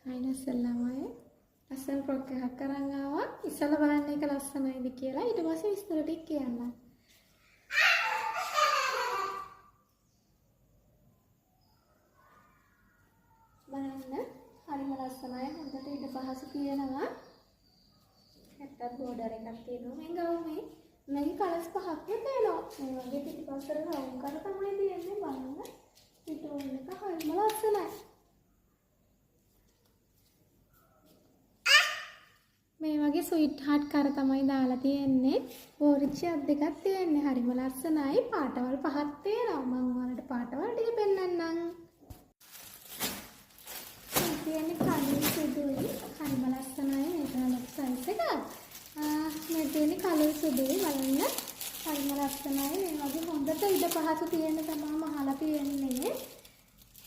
අයිනස්සල්ලාමයි ලස්සන ෆ්‍රොක් එකක් අරන් ආවා. ඉස්සලා බලන්න එක ලස්සනයිද කියලා. ඊට පස්සේ විස්තර ටික කියන්න. බලන්න හරිම ලස්සනයි. හොඳට ඊට පහසු තියෙනවා. නැත්තම් බෝඩර් එකක් තියෙනවා. මේ ගවුමේ මේකේ කලර්ස් පහක් තියෙනවා. මේ වගේ පිටිපස්සට රවුම් කර තමයි තියෙන්නේ. බලන්න පිටුවල එක හරිම ලස්සනයි. මේ වගේ ස්වීට් හાર્ට් කර තමයි දාලා තියෙන්නේ. ඕරිච්චි අත් දෙකක් තියෙන්නේ. හරිම ලස්සනයි. පාටවල් පහක් තියෙනවා. මම ඔයාලට පාටවල් ටික පෙන්නන්නම්. මේ තියෙන්නේ කලින් සුදුයි. හරිම ලස්සනයි. මේක ලොකු සයිස් එකක්. මේ තියෙන්නේ කලින් සුදුයි. බලන්න. හරිම ලස්සනයි. මේ වගේ හොඳට ඉඩ පහසු තියෙන තමයි මහලා තියෙන්නේ.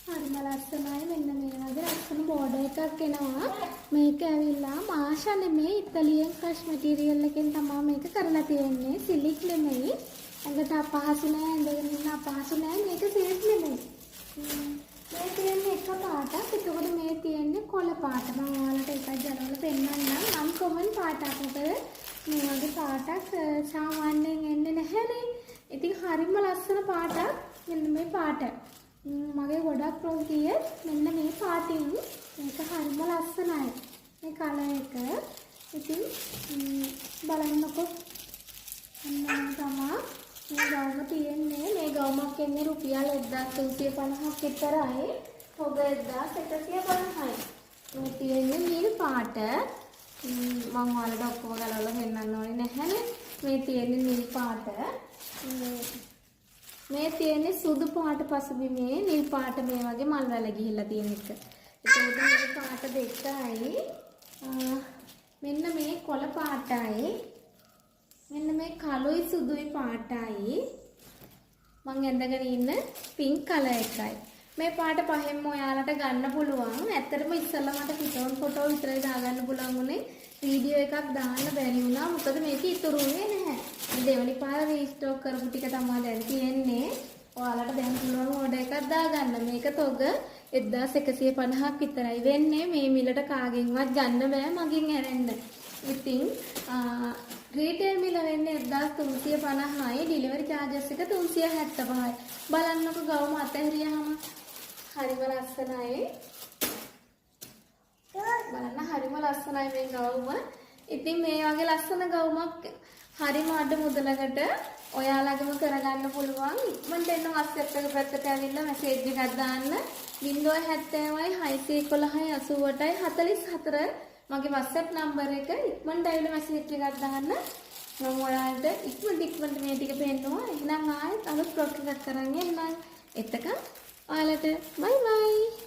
හරිම ලස්සනයි. මෙන්න මේ වගේ ලස්සන බෝඩර් එකක් එනවා. මේක ඇවිල්ලා මාෂා නෙමෙයි ඉතාලියන් ක්‍රෂ් මැටීරියල් එකෙන් තමයි මේක කරලා තියෙන්නේ. සිලික් නෙමෙයි. ඇඟට අපහසු නෑ. ඇඳගෙන ඉන්න අපහසු නෑ. මේක සිල්ක් නෙමෙයි. මේ තියෙන්නේ එක පාටක්. එතකොට මේ තියෙන්නේ කොළ පාට. මම ඔයාලට එකක් ජනවල පෙන්නන්නම්. අන්කොමන් පාටක්. මොකද මේ වගේ පාටක් සාමාන්‍යයෙන් එන්නේ නැහැනේ. ඉතින් හරිම ලස්සන පාටක්. මෙන්න මේ පාට. මගේ ගොඩක් ෆ්‍රොක් ගියේ මෙන්න මේ පාටින්. මේක හරිම ලස්සනයි. මේ කලර් එක. ඉතින් බලන්නකො. අන්න තමයි මේ ගවුම තියෙන්නේ. මේ ගවුමක් එන්නේ රුපියල් 1350ක් විතරයි. ඔබ 1150යි. මේ තියෙන්නේ නිල් පාට. මම ඔයාලට ඔක්කොම ගලවලා පෙන්නන්න ඕනේ නැහැනේ. මේ තියෙන්නේ නිල් පාට. මේ තියෙන්නේ සුදු පාට පසුබිමේ නිල් පාට මේ වගේ මල් වැල ගිහිල්ලා තියෙන එක. ඒකෝද මේ පාට දෙකයි. මෙන්න මේ කොළ පාටයි. මෙන්න මේ කළුයි සුදුයි පාටයි. මම ඇඳගෙන ඉන්න පින්ක් කලර් එකයි. මේ පාට පහෙන්ම ඔයාලට ගන්න පුළුවන්. ඇත්තටම ඉස්සෙල්ලා මට පිටෝන් ෆොටෝ විතරයි දාගන්න පුළුවන් උනේ. වීඩියෝ එකක් දාන්න බැරි වුණා. මොකද මේක ඉතුරු වෙන්නේ නැහැ. දෙවනි පාර රීස්ටෝක් කරපු ටික තමයි දැන් තියෙන්නේ. ඔයාලට දැන් පුළුවන් ඕඩර් එකක් දාගන්න. මේක තොග 1150ක් විතරයි වෙන්නේ. මේ මිලට කාගෙන්වත් ගන්න බෑ මගෙන් ඇරෙන්න. ඉතින් රීටේල් මිල වෙන්නේ 1350යි. ඩිලිවරි චාර්ජස් එක 375යි. බලන්නකො ගවුම අතහැරියාම හරිම ලස්සනයි. බලන්න හරිම ලස්සනයි මේ ගවුම. ඉතින් මේ වගේ ලස්සන ගවුමක් හරිම අඩු මුදලකට ඔයාලගේම කරගන්න පුළුවන්. ඉක්මනට එන්න WhatsApp එක පැත්තට ඇවිල්ලා මැසේජ් එකක් දාන්න. 070යි 611යි 88යි 44 මගේ WhatsApp නම්බර් එක. ඉක්මනට ඇවිල්ලා මැසේජ් එකක් දාන්න. මම ඔයාලට ඉක්මනට මේ ටික පෙන්නනවා. එහෙනම් ආයෙත් අලුත් ෆ්‍රොක් එකක් කරන් එන්නම්. එතකන් ඔයාලට බයි බයි.